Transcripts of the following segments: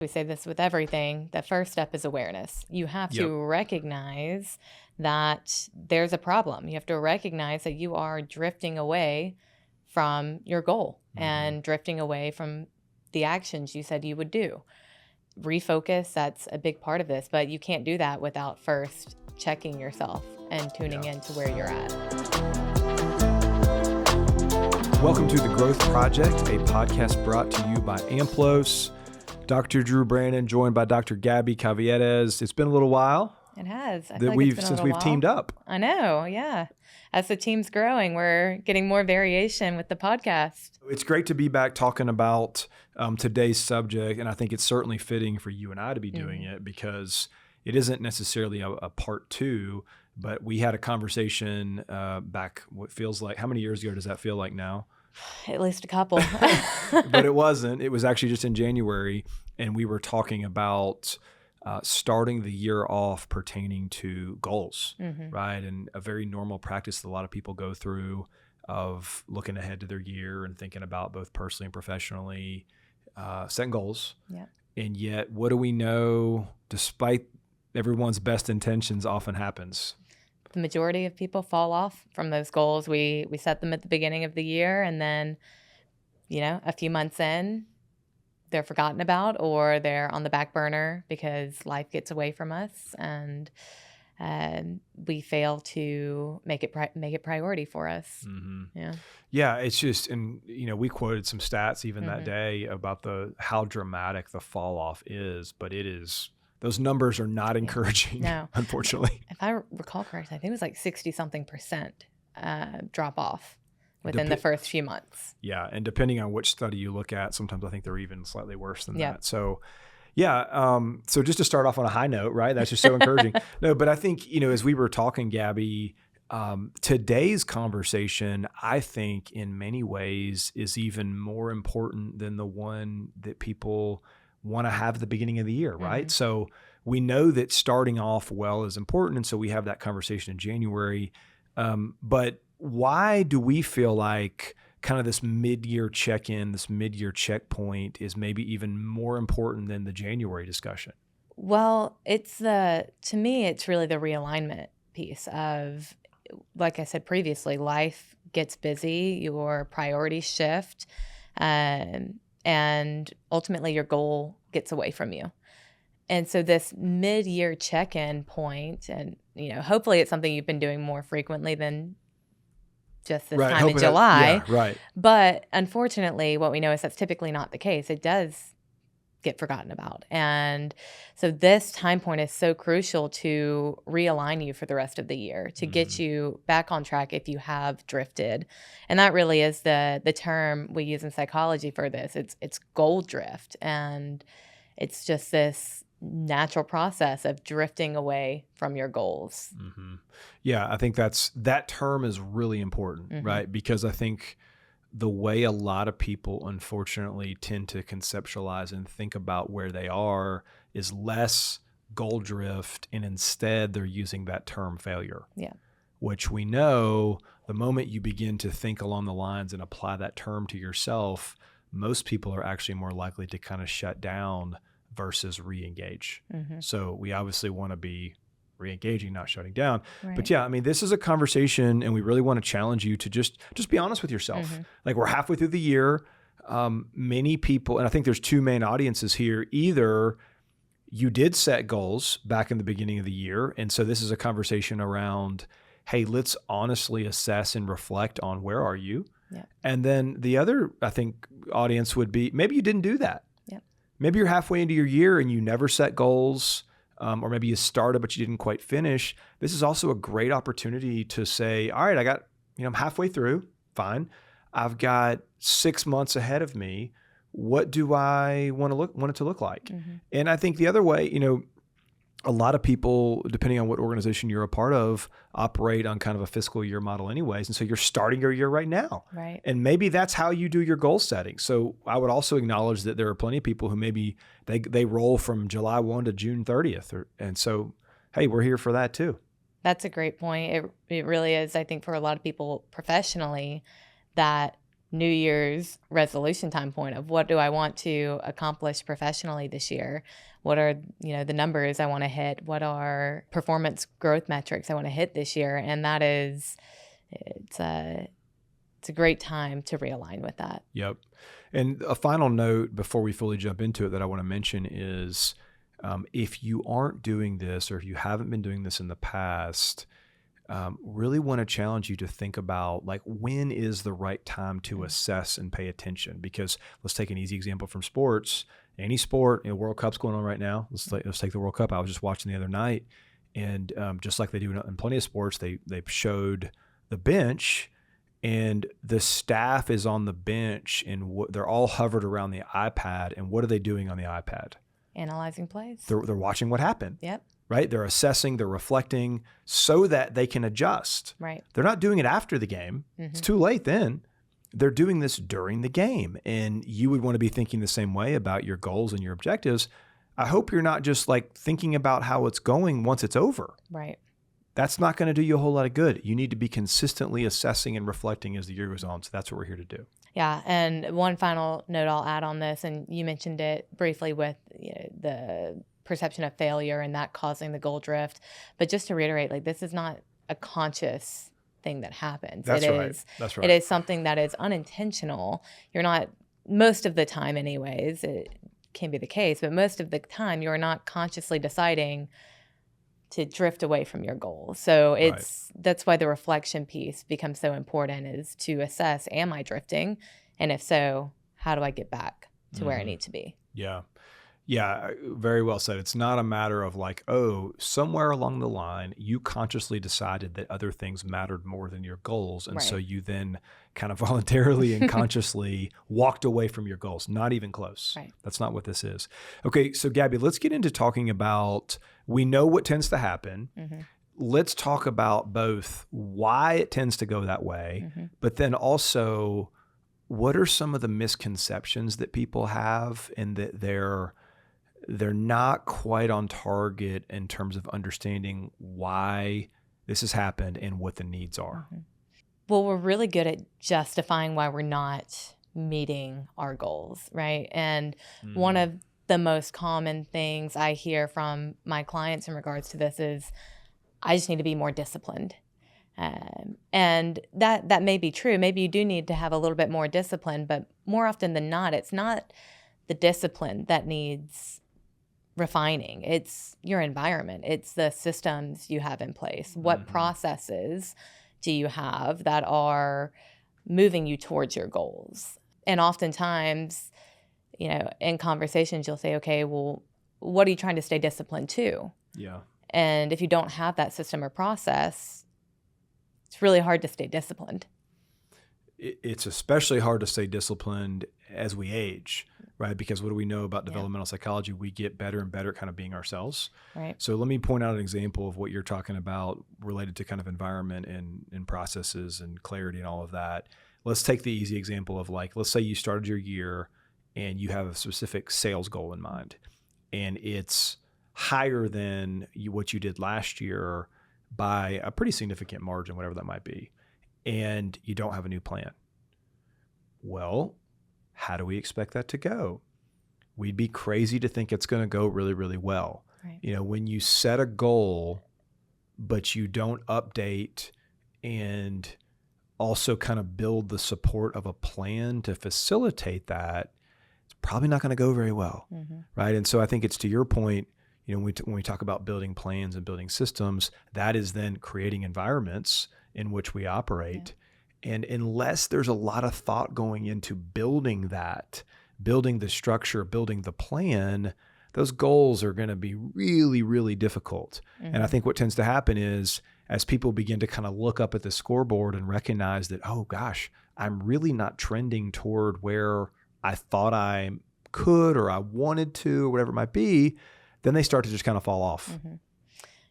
We say this with everything. The first step is awareness. You have to recognize that there's a problem. You have to recognize that you are drifting away from your goal and drifting away from the actions you said you would do. Refocus, that's a big part of this, but you can't do that without first checking yourself and tuning into where you're at. Welcome to The Growth Project, a podcast brought to you by AMPLOS. Dr. Drew Brannon, joined by Dr. Gabby Caviedes. It's been a little while. It has. Since we've teamed up. I know, yeah. As the team's growing, we're getting more variation with the podcast. It's great to be back talking about today's subject, and I think it's certainly fitting for you and I to be doing it because it isn't necessarily a part two, but we had a conversation back, what feels like, how many years ago does that feel like now? At least a couple. But it wasn't. It was actually just in January, and we were talking about starting the year off pertaining to goals, right? And a very normal practice that a lot of people go through of looking ahead to their year and thinking about both personally and professionally, setting goals. Yeah. And yet, what do we know, despite everyone's best intentions, often happens? The majority of people fall off from those goals. We set them at the beginning of the year, and then, a few months in, they're forgotten about or they're on the back burner because life gets away from us, and we fail to make it priority for us. Yeah, it's just, and we quoted some stats even that day about how dramatic the fall off is, but it is. Those numbers are not encouraging, unfortunately. If I recall correctly, I think it was like 60-something% drop off within the first few months. Yeah, and depending on which study you look at, sometimes I think they're even slightly worse than that. So, so just to start off on a high note, right? That's just so encouraging. No, but I think, as we were talking, Gabby, today's conversation, I think in many ways is even more important than the one that people want to have at the beginning of the year, right? So we know that starting off well is important, and so we have that conversation in January. But why do we feel like kind of this mid-year check-in, this mid-year checkpoint is maybe even more important than the January discussion? Well, to me, it's really the realignment piece of, like I said previously, life gets busy, your priorities shift, and ultimately your goal gets away from you. And so this mid-year check-in point, and hopefully it's something you've been doing more frequently than just this time in July. Right. But unfortunately, what we know is that's typically not the case. It does get forgotten about. And so this time point is so crucial to realign you for the rest of the year, to get you back on track if you have drifted. And that really is the term we use in psychology for this. It's goal drift. And it's just this natural process of drifting away from your goals. Yeah, I think that term is really important, right? Because I think the way a lot of people, unfortunately, tend to conceptualize and think about where they are is less goal drift, and instead they're using that term failure. Yeah. Which we know the moment you begin to think along the lines and apply that term to yourself, most people are actually more likely to kind of shut down versus re-engage. So we obviously want to be re-engaging, not shutting down. Right. But yeah, I mean, this is a conversation, and we really want to challenge you to just be honest with yourself. Like, we're halfway through the year. Many people, and I think there's two main audiences here. Either you did set goals back in the beginning of the year, and so this is a conversation around, hey, let's honestly assess and reflect on where are you. Yeah. And then the other, I think, audience would be, maybe you didn't do that. Yeah. Maybe you're halfway into your year and you never set goals. Or maybe you started, but you didn't quite finish. This is also a great opportunity to say, all right, I'm halfway through, fine. I've got 6 months ahead of me. What do I want it to look like? And I think the other way, a lot of people, depending on what organization you're a part of, operate on kind of a fiscal year model anyways. And so you're starting your year right now. Right. And maybe that's how you do your goal setting. So I would also acknowledge that there are plenty of people who maybe they roll from July 1 to June 30th. And so, hey, we're here for that too. That's a great point. It really is, I think, for a lot of people professionally, that New Year's resolution time point of what do I want to accomplish professionally this year? What are, the numbers I want to hit? What are performance growth metrics I want to hit this year? And it's a great time to realign with that. Yep. And a final note before we fully jump into it that I want to mention is if you aren't doing this, or if you haven't been doing this in the past, really want to challenge you to think about like, when is the right time to assess and pay attention? Because let's take an easy example from sports. Any sport, World Cup's going on right now. Let's take the World Cup. I was just watching the other night, and just like they do in plenty of sports, they showed the bench, and the staff is on the bench, and they're all hovered around the iPad. And what are they doing on the iPad? Analyzing plays. They're watching what happened. Yep. Right? They're assessing, they're reflecting so that they can adjust. Right. They're not doing it after the game. It's too late then. They're doing this during the game. And you would want to be thinking the same way about your goals and your objectives. I hope you're not just like thinking about how it's going once it's over. Right. That's not going to do you a whole lot of good. You need to be consistently assessing and reflecting as the year goes on. So that's what we're here to do. Yeah. And one final note I'll add on this, and you mentioned it briefly with the perception of failure and that causing the goal drift. But just to reiterate, like, this is not a conscious thing that happens. That's right. It is something that is unintentional. You're not, most of the time anyways, it can be the case, but most of the time you're not consciously deciding to drift away from your goal. So that's why the reflection piece becomes so important, is to assess, am I drifting? And if so, how do I get back to where I need to be? Yeah. Yeah, very well said. It's not a matter of like, oh, somewhere along the line, you consciously decided that other things mattered more than your goals. And so you then kind of voluntarily and consciously walked away from your goals. Not even close. Right. That's not what this is. Okay, so Gabby, let's get into talking about, we know what tends to happen. Let's talk about both why it tends to go that way, but then also what are some of the misconceptions that people have, and that they're not quite on target in terms of understanding why this has happened and what the needs are. Well, we're really good at justifying why we're not meeting our goals, right? And one of the most common things I hear from my clients in regards to this is, I just need to be more disciplined. And that may be true. Maybe you do need to have a little bit more discipline, but more often than not, it's not the discipline that needs refining. It's your environment. It's the systems you have in place. What processes do you have that are moving you towards your goals? And oftentimes, in conversations, you'll say, okay, well, what are you trying to stay disciplined to? Yeah. And if you don't have that system or process, it's really hard to stay disciplined. It's especially hard to stay disciplined as we age, right? Because what do we know about developmental psychology? We get better and better at kind of being ourselves. Right. So let me point out an example of what you're talking about related to kind of environment and processes and clarity and all of that. Let's take the easy example of, like, let's say you started your year and you have a specific sales goal in mind, and it's higher than what you did last year by a pretty significant margin, whatever that might be, and you don't have a new plan. Well, how do we expect that to go? We'd be crazy to think it's going to go really, really well. Right. When you set a goal, but you don't update and also kind of build the support of a plan to facilitate that, it's probably not going to go very well. Right. And so I think it's to your point, when we talk about building plans and building systems, that is then creating environments in which we operate. Yeah. And unless there's a lot of thought going into building that, building the structure, building the plan, those goals are going to be really, really difficult. And I think what tends to happen is, as people begin to kind of look up at the scoreboard and recognize that, oh gosh, I'm really not trending toward where I thought I could or I wanted to, or whatever it might be, then they start to just kind of fall off.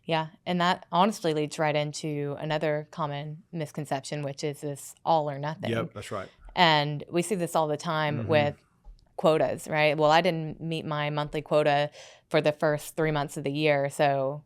Yeah. And that honestly leads right into another common misconception, which is this all or nothing. Yep, that's right. And we see this all the time with quotas, right? Well, I didn't meet my monthly quota for the first 3 months of the year. So,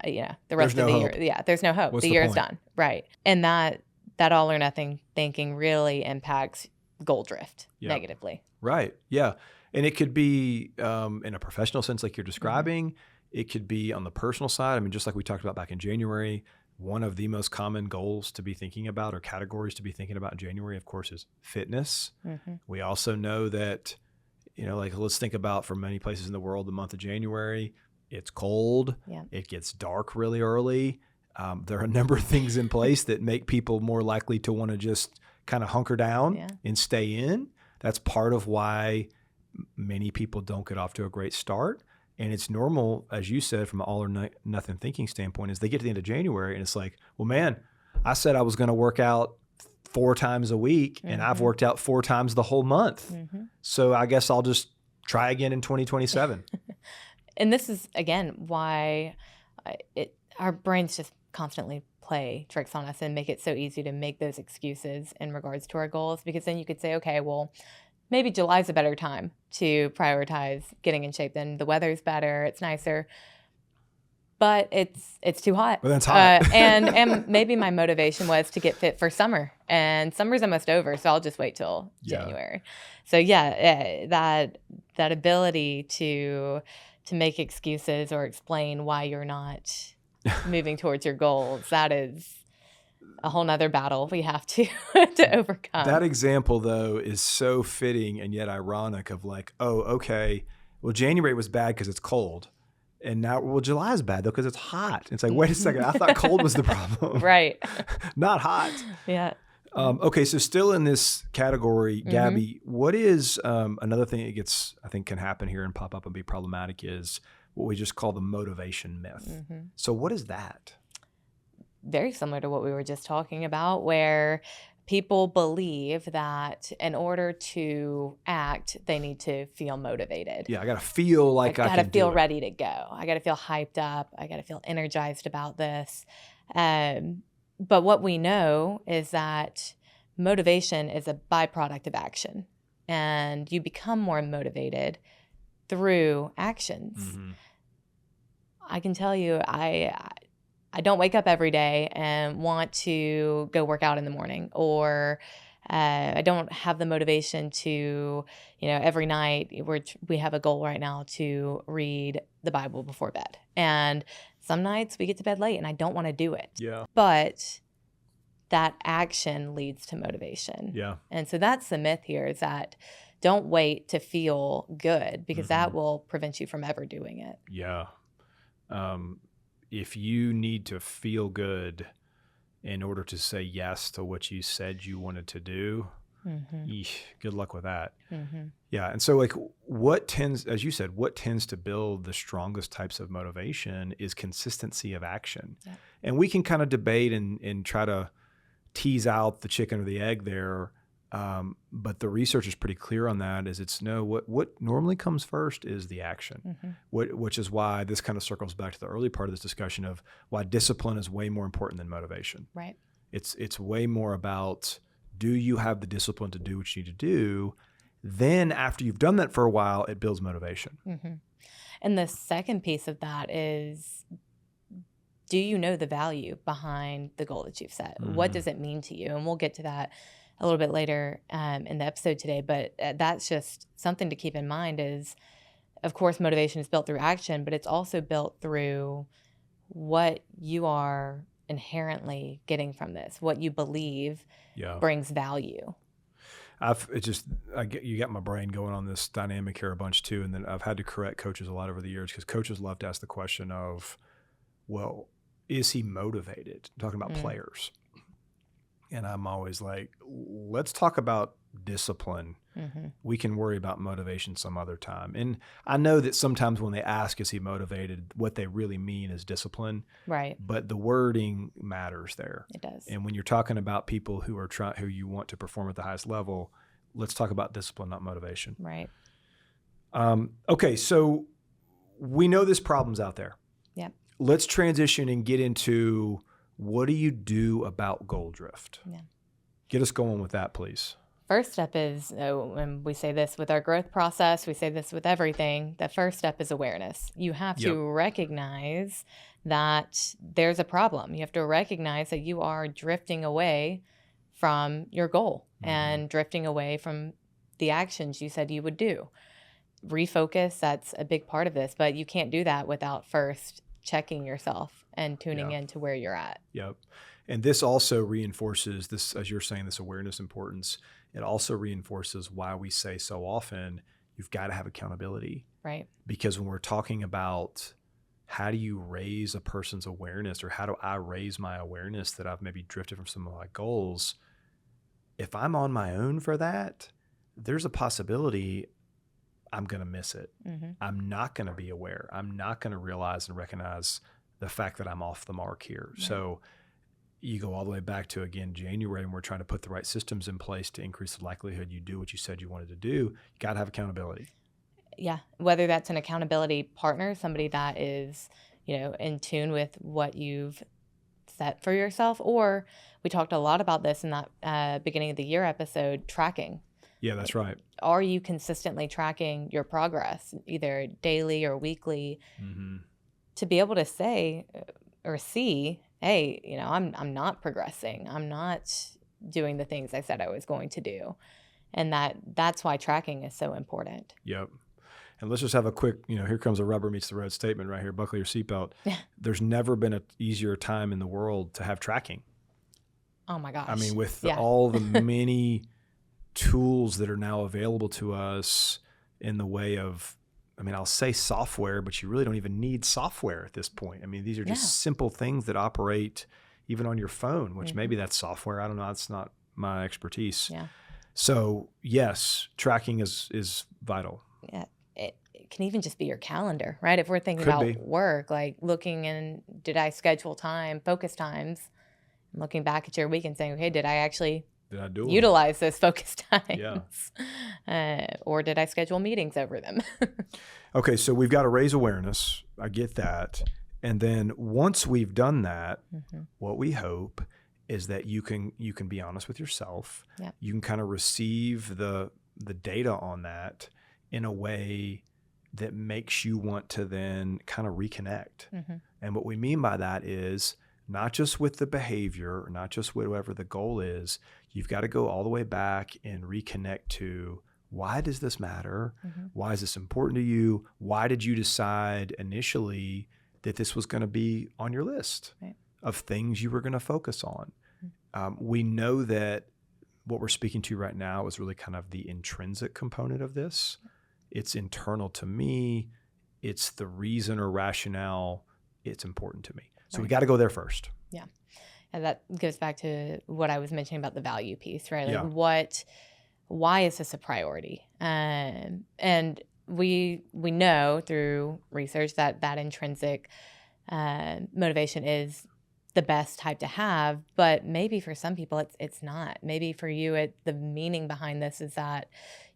the rest of the year, there's no hope. The year is done. Right. And that all or nothing thinking really impacts goal drift Yep. negatively. Right. Yeah. And it could be in a professional sense, like you're describing. It could be on the personal side. I mean, just like we talked about back in January, one of the most common goals to be thinking about or categories to be thinking about in January, of course, is fitness. We also know that, like let's think about for many places in the world, the month of January, it's cold. Yeah. It gets dark really early. There are a number of things in place that make people more likely to want to just kind of hunker down and stay in. That's part of why many people don't get off to a great start. And it's normal, as you said, from an all or nothing thinking standpoint, is they get to the end of January and it's like, well, man, I said I was going to work out 4 times a week and I've worked out 4 times the whole month. So I guess I'll just try again in 2027. And this is, again, why our brains just constantly play tricks on us and make it so easy to make those excuses in regards to our goals, because then you could say, okay, well, maybe July's a better time to prioritize getting in shape. Then the weather's better, it's nicer, but it's too hot. Well, that's hot. And maybe my motivation was to get fit for summer, and summer's almost over, so I'll just wait till January. So that ability to make excuses or explain why you're not moving towards your goals, that is a whole nother battle we have to overcome. That example, though, is so fitting and yet ironic of like, oh, okay, well, January was bad because it's cold. And now, well, July is bad, though, because it's hot. It's like, wait a second, I thought cold was the problem. Right. Not hot. Yeah. Okay, so still in this category, Gabby, what is another thing that gets, I think can happen here and pop up and be problematic is what we just call the motivation myth. So what is that? Very similar to what we were just talking about, where people believe that in order to act, they need to feel motivated. Yeah, I got to feel like I got to feel ready to go. I got to feel hyped up. I got to feel energized about this. But what we know is that motivation is a byproduct of action, and you become more motivated through actions. I can tell you, I don't wake up every day and want to go work out in the morning, or I don't have the motivation to, every night we have a goal right now to read the Bible before bed. And some nights we get to bed late and I don't want to do it. Yeah. But that action leads to motivation. Yeah. And so that's the myth here, is that don't wait to feel good, because that will prevent you from ever doing it. Yeah. If you need to feel good in order to say yes to what you said you wanted to do, good luck with that. Yeah. And so like as you said, what tends to build the strongest types of motivation is consistency of action. Yeah. And we can kind of debate and try to tease out the chicken or the egg there. But the research is pretty clear on that. What normally comes first is the action, which is why this kind of circles back to the early part of this discussion of why discipline is way more important than motivation. Right. It's way more about, do you have the discipline to do what you need to do? Then after you've done that for a while, it builds motivation. And the second piece of that is, do you know the value behind the goal that you've set? What does it mean to you? And we'll get to that a little bit later in the episode today, but that's just something to keep in mind is, of course, motivation is built through action, but it's also built through what you are inherently getting from this, what you believe brings value. You got my brain going on this dynamic here a bunch too, and then I've had to correct coaches a lot over the years, because coaches love to ask the question of, well, is he motivated? I'm talking about players. And I'm always like, let's talk about discipline. We can worry about motivation some other time. And I know that sometimes when they ask, is he motivated, what they really mean is discipline. Right. But the wording matters there. It does. And when you're talking about people who you want to perform at the highest level, let's talk about discipline, not motivation. Right. Okay, so we know this problem's out there. Yeah. Let's transition and get into, what do you do about goal drift? Yeah. Get us going with that, please. First step is, and we say this with our growth process, we say this with everything, the first step is awareness. You have to recognize that there's a problem. You have to recognize that you are drifting away from your goal and drifting away from the actions you said you would do. Refocus, that's a big part of this, but you can't do that without first checking yourself and tuning into where you're at. Yep. And this also reinforces this, as you're saying, this awareness importance. It also reinforces why we say so often, you've got to have accountability. Right. Because when we're talking about how do you raise a person's awareness, or how do I raise my awareness that I've maybe drifted from some of my goals, if I'm on my own for that, there's a possibility I'm going to miss it. I'm not going to be aware. I'm not going to realize and recognize the fact that I'm off the mark here. Right. So you go all the way back to, again, January, and we're trying to put the right systems in place to increase the likelihood you do what you said you wanted to do. You got to have accountability. Yeah. Whether that's an accountability partner, somebody that is, in tune with what you've set for yourself, or we talked a lot about this in that beginning of the year episode, tracking. Yeah, that's right. Are you consistently tracking your progress, either daily or weekly, to be able to say or see, hey, I'm not progressing. I'm not doing the things I said I was going to do. And that's why tracking is so important. Yep. And let's just have a quick, here comes a rubber meets the road statement right here. Buckle your seatbelt. There's never been an easier time in the world to have tracking. Oh my gosh. I mean, with all the many tools that are now available to us in the way of, I'll say software, but you really don't even need software at this point. These are just simple things that operate even on your phone, which maybe that's software. I don't know. That's not my expertise. Yeah. So yes, tracking is vital. Yeah. It can even just be your calendar, right? If we're thinking about work, like looking in, did I schedule focus times, and looking back at your week and saying, okay, did I actually utilize those focus times? Or did I schedule meetings over them? Okay, so we've got to raise awareness. I get that. And then once we've done that, what we hope is that you can be honest with yourself. Yep. You can kind of receive the data on that in a way that makes you want to then kind of reconnect. And what we mean by that is not just with the behavior, not just whatever the goal is, you've got to go all the way back and reconnect to, why does this matter? Why is this important to you? Why did you decide initially that this was going to be on your list of things you were going to focus on? We know that what we're speaking to right now is really kind of the intrinsic component of this. It's internal to me. It's the reason or rationale. It's important to me. So we got to go there first. Yeah. And that goes back to what I was mentioning about the value piece, right? Like why is this a priority? And we know through research that intrinsic motivation is the best type to have, but maybe for some people it's not. Maybe for you, the meaning behind this is that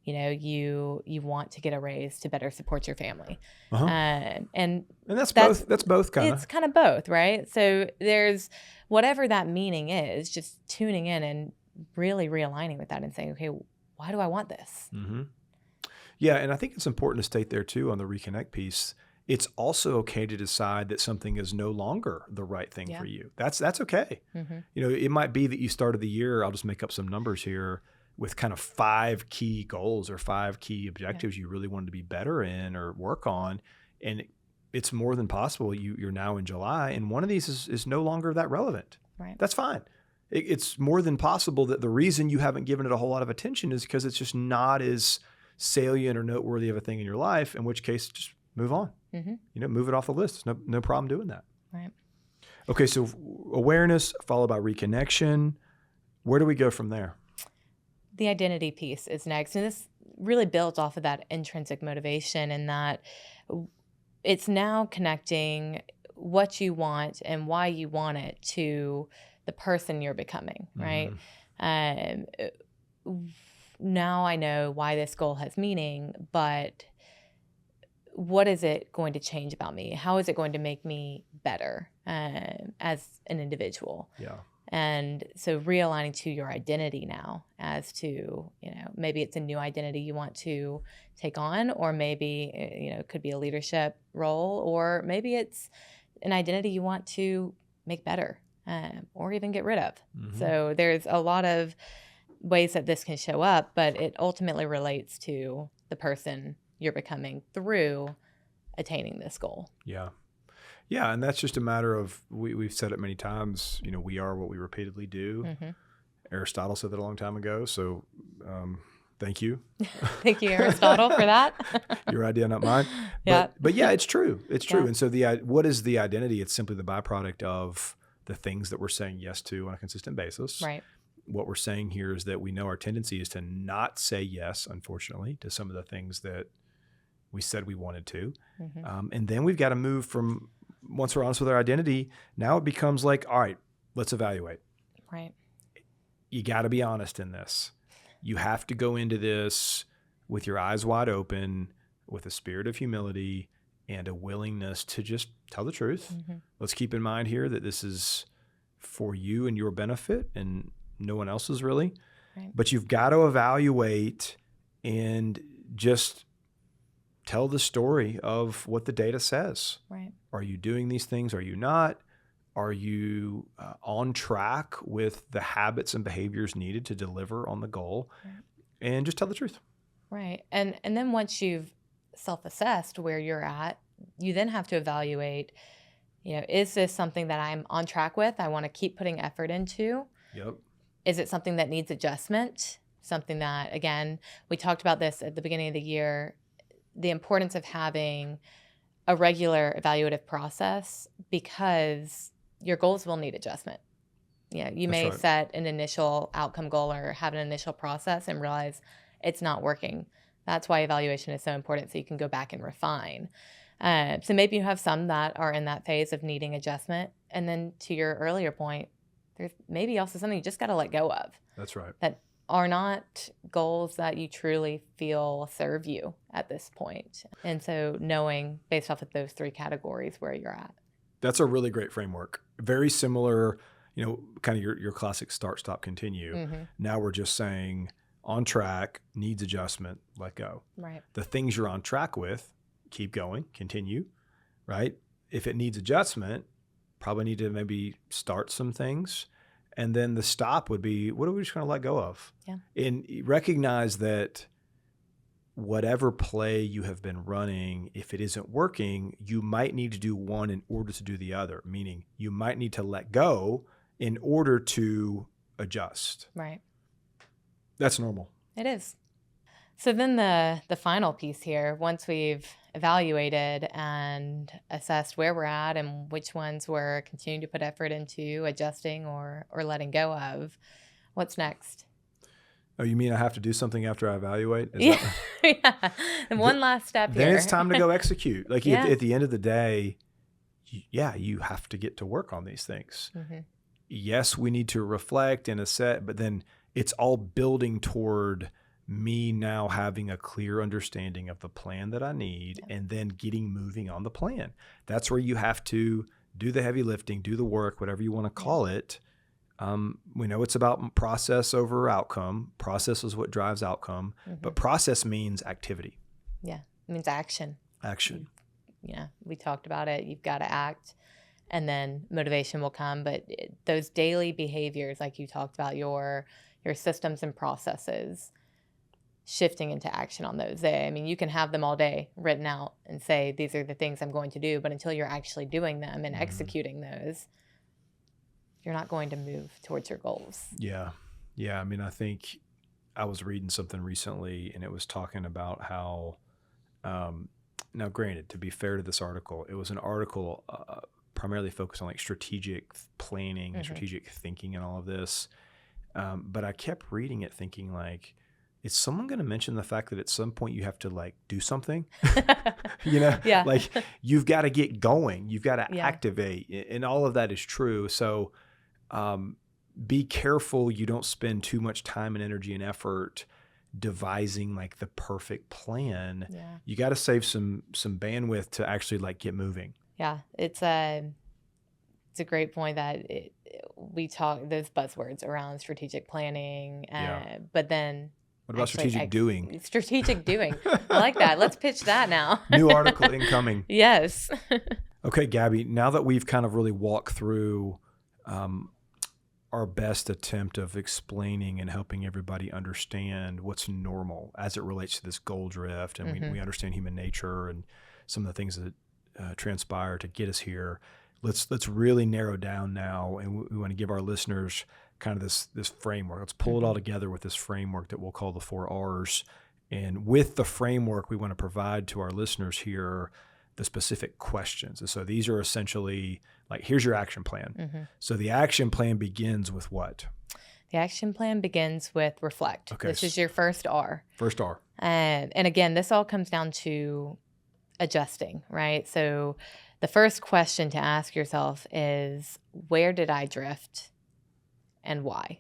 you want to get a raise to better support your family, and that's both. That's both kind of. It's kind of both, right? So there's whatever that meaning is, just tuning in and really realigning with that and saying, okay, why do I want this? Yeah, and I think it's important to state there too on the reconnect piece. It's also okay to decide that something is no longer the right thing for you. That's okay. It might be that you started the year, I'll just make up some numbers here, with kind of 5 key goals or 5 key objectives you really wanted to be better in or work on. And it's more than possible you're now in July and one of these is no longer that relevant. Right. That's fine. It's more than possible that the reason you haven't given it a whole lot of attention is because it's just not as salient or noteworthy of a thing in your life, in which case just move on. Move it off the list. There's no problem doing that. Right. Okay, so awareness followed by reconnection. Where do we go from there? The identity piece is next. And this really builds off of that intrinsic motivation, and that it's now connecting what you want and why you want it to the person you're becoming, right? Now I know why this goal has meaning, but what is it going to change about me? How is it going to make me better as an individual? Yeah. And so realigning to your identity now as to, maybe it's a new identity you want to take on, or maybe, it could be a leadership role, or maybe it's an identity you want to make better. or even get rid of. So there's a lot of ways that this can show up, but it ultimately relates to the person you're becoming through attaining this goal. Yeah. Yeah. And that's just a matter of, we've said it many times, we are what we repeatedly do. Aristotle said that a long time ago. So thank you. Thank you, Aristotle, for that. Your idea, not mine. Yeah. But yeah, it's true. It's true. Yeah. And so what is the identity? It's simply the byproduct of the things that we're saying yes to on a consistent basis. Right. What we're saying here is that we know our tendency is to not say yes, unfortunately, to some of the things that we said we wanted to. And then we've got to move from, once we're honest with our identity, now it becomes like, all right, let's evaluate. Right. You got to be honest in this. You have to go into this with your eyes wide open, with a spirit of humility and a willingness to just tell the truth. Let's keep in mind here that this is for you and your benefit and no one else's really. Right. But you've got to evaluate and just tell the story of what the data says. Right. Are you doing these things? Are you not? Are you on track with the habits and behaviors needed to deliver on the goal? Right. And just tell the truth. Right. And then once you've self-assessed where you're at, you then have to evaluate, is this something that I'm on track with? I want to keep putting effort into. Yep. Is it something that needs adjustment? Something that, again, we talked about this at the beginning of the year, the importance of having a regular evaluative process, because your goals will need adjustment. You may set an initial outcome goal or have an initial process and realize it's not working. That's why evaluation is so important, so you can go back and refine. So maybe you have some that are in that phase of needing adjustment. And then to your earlier point, there's maybe also something you just got to let go of. That's right. That are not goals that you truly feel serve you at this point. And so knowing based off of those three categories where you're at. That's a really great framework. Very similar, kind of your classic start, stop, continue. Now we're just saying on track, needs adjustment, let go. Right. The things you're on track with, keep going, continue, right? If it needs adjustment, probably need to maybe start some things. And then the stop would be, what are we just going to let go of? Yeah. And recognize that whatever play you have been running, if it isn't working, you might need to do one in order to do the other, meaning you might need to let go in order to adjust. Right. That's normal. It is. So then the final piece here, once we've evaluated and assessed where we're at and which ones we're continuing to put effort into adjusting or letting go of, what's next? Oh, you mean I have to do something after I evaluate? Yeah. Yeah. And one last step here. Then it's time to go execute. Like at the end of the day, you have to get to work on these things. Yes, we need to reflect and assess, but then it's all building toward me now having a clear understanding of the plan that I need and then getting moving on the plan. That's where you have to do the heavy lifting, do the work, whatever you want to call it. We know it's about process over outcome. Process is what drives outcome, but process means activity. Yeah, it means action. Action. Yeah, we talked about it. You've got to act, and then motivation will come. But those daily behaviors, like you talked about, your systems and processes, shifting into action on those. You can have them all day written out and say, these are the things I'm going to do. But until you're actually doing them and executing those, you're not going to move towards your goals. Yeah. Yeah. I think I was reading something recently and it was talking about how, now granted, to be fair to this article, it was an article primarily focused on like strategic planning and strategic thinking and all of this. But I kept reading it thinking like, is someone going to mention the fact that at some point you have to like do something? Yeah. Like you've got to get going, you've got to activate, and all of that is true. So be careful you don't spend too much time and energy and effort devising like the perfect plan. Yeah. You got to save some bandwidth to actually like get moving. Yeah, it's a great point that we talk those buzzwords around strategic planning, but then what about strategic doing? Strategic doing. I like that. Let's pitch that now. New article incoming. Yes. Okay, Gabby, now that we've kind of really walked through our best attempt of explaining and helping everybody understand what's normal as it relates to this goal drift. And we understand human nature and some of the things that transpire to get us here. Let's really narrow down now, and we want to give our listeners kind of this framework. Let's pull it all together with this framework that we'll call the 4 R's. And with the framework, we want to provide to our listeners here the specific questions. And so these are essentially like, here's your action plan. So the action plan begins with what? The action plan begins with reflect. Okay. This is your first R. First R. And again, this all comes down to adjusting, right? So the first question to ask yourself is, where did I drift and why?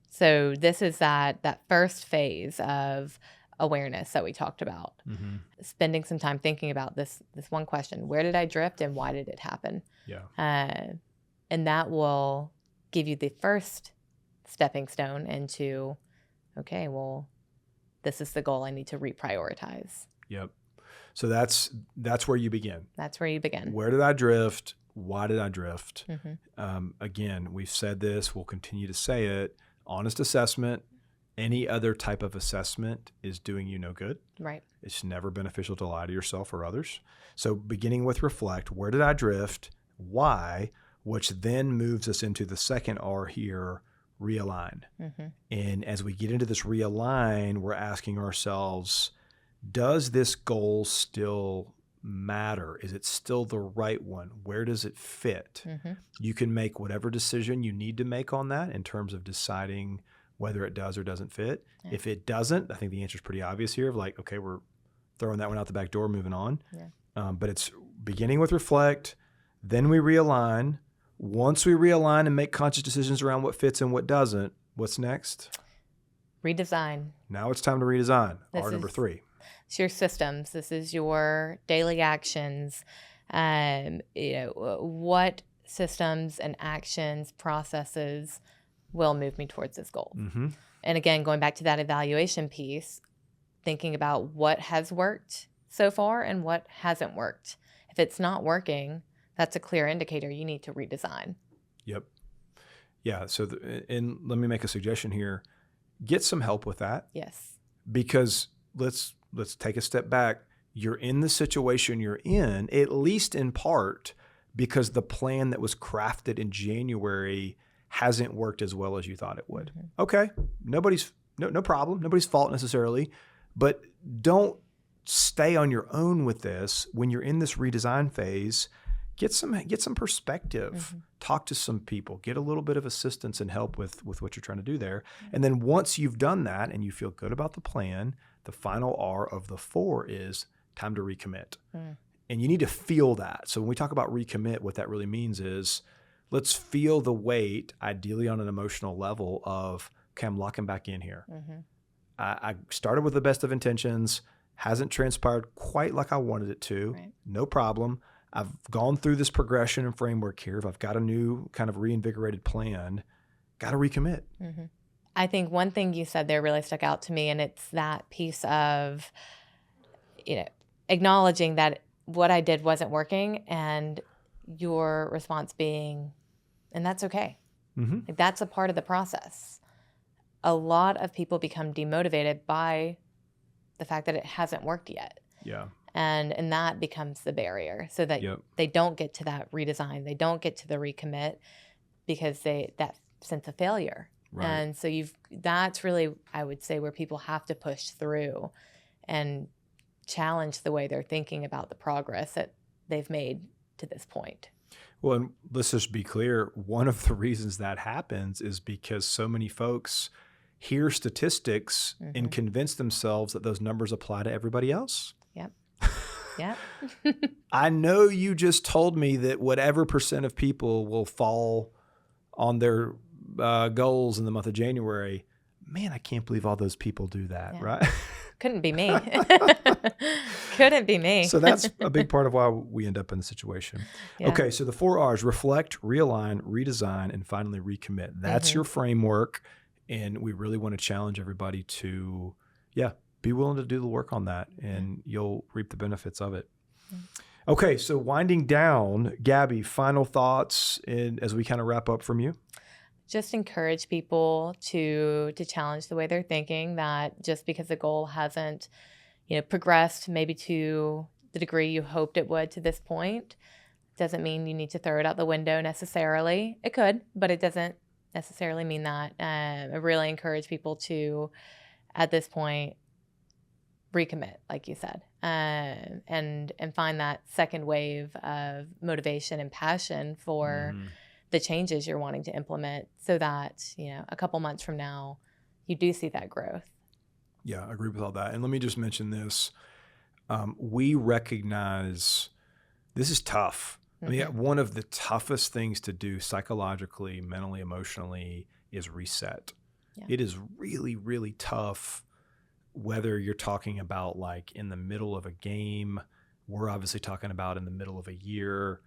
So this is that first phase of awareness that we talked about. Spending some time thinking about this one question: where did I drift and why did it happen? Yeah. And that will give you the first stepping stone into, okay, well, this is the goal. I need to reprioritize. Yep. So that's where you begin. That's where you begin. Where did I drift? Why did I drift? Again, we've said this. We'll continue to say it. Honest assessment. Any other type of assessment is doing you no good. Right. It's never beneficial to lie to yourself or others. So beginning with reflect, where did I drift? Why? Which then moves us into the second R here, realign. And as we get into this realign, we're asking ourselves, does this goal still matter? Is it still the right one? Where does it fit? You can make whatever decision you need to make on that in terms of deciding whether it does or doesn't fit. Yeah. If it doesn't, I think the answer is pretty obvious here of like, okay, we're throwing that one out the back door, moving on. Yeah. But it's beginning with reflect, then we realign. Once we realign and make conscious decisions around what fits and what doesn't, what's next? Redesign. Now it's time to redesign. R number 3. It's your systems. This is your daily actions. What systems and actions, processes will move me towards this goal. And again, going back to that evaluation piece, thinking about what has worked so far and what hasn't worked. If it's not working, that's a clear indicator you need to redesign. Yep. Yeah. So, and let me make a suggestion here. Get some help with that. Yes. Because let's take a step back. You're in the situation you're in, at least in part, because the plan that was crafted in January hasn't worked as well as you thought it would. Okay. No problem. Nobody's fault necessarily, but don't stay on your own with this. When you're in this redesign phase, get some perspective, talk to some people, get a little bit of assistance and help with what you're trying to do there. And then once you've done that and you feel good about the plan, the final R of the 4 is time to recommit. And you need to feel that. So when we talk about recommit, what that really means is, let's feel the weight, ideally on an emotional level, of, okay, I'm locking back in here. I started with the best of intentions, hasn't transpired quite like I wanted it to. Right. No problem. I've gone through this progression and framework here. If I've got a new kind of reinvigorated plan, got to recommit. I think one thing you said there really stuck out to me, and it's that piece of, acknowledging that what I did wasn't working, and your response being, and that's okay. Like, that's a part of the process. A lot of people become demotivated by the fact that it hasn't worked yet. Yeah. And that becomes the barrier, so that they don't get to that redesign. They don't get to the recommit because that sense of failure. Right. And so that's really, I would say, where people have to push through and challenge the way they're thinking about the progress that they've made to this point. Well, and let's just be clear. One of the reasons that happens is because so many folks hear statistics and convince themselves that those numbers apply to everybody else. Yep. Yep. I know you just told me that whatever percent of people will fall on their goals in the month of January. Man, I can't believe all those people do that, right? Couldn't be me. Couldn't be me. So that's a big part of why we end up in the situation. Yeah. Okay, so the 4 R's: reflect, realign, redesign, and finally recommit. That's your framework, and we really want to challenge everybody to, be willing to do the work on that, and you'll reap the benefits of it. Okay, so winding down, Gabby, final thoughts as we kind of wrap up from you? Just encourage people to challenge the way they're thinking, that just because the goal hasn't, progressed maybe to the degree you hoped it would to this point, doesn't mean you need to throw it out the window necessarily. It could, but it doesn't necessarily mean that. I really encourage people to, at this point, recommit, like you said, and find that second wave of motivation and passion for the changes you're wanting to implement, so that a couple months from now you do see that growth. Yeah, I agree with all that. And let me just mention this. We recognize this is tough. I mean, one of the toughest things to do psychologically, mentally, emotionally is reset. Yeah. It is really, really tough, whether you're talking about like in the middle of a game, we're obviously talking about in the middle of a year,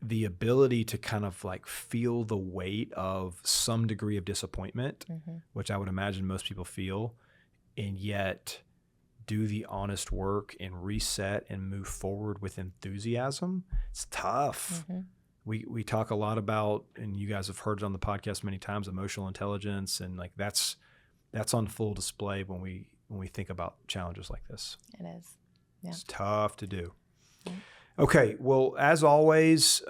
the ability to kind of like feel the weight of some degree of disappointment, which I would imagine most people feel, and yet do the honest work and reset and move forward with enthusiasm. It's tough. We talk a lot about, and you guys have heard it on the podcast many times, emotional intelligence, and like that's on full display when we think about challenges like this. It is. Yeah. It's tough to do. Yeah. Okay. Well, as always,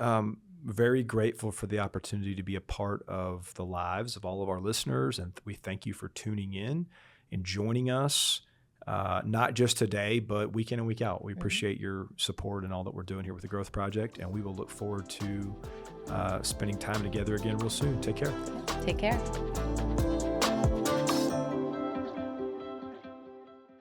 very grateful for the opportunity to be a part of the lives of all of our listeners. And we thank you for tuning in and joining us, not just today, but week in and week out. We appreciate your support and all that we're doing here with the Growth Project. And we will look forward to spending time together again real soon. Take care. Take care.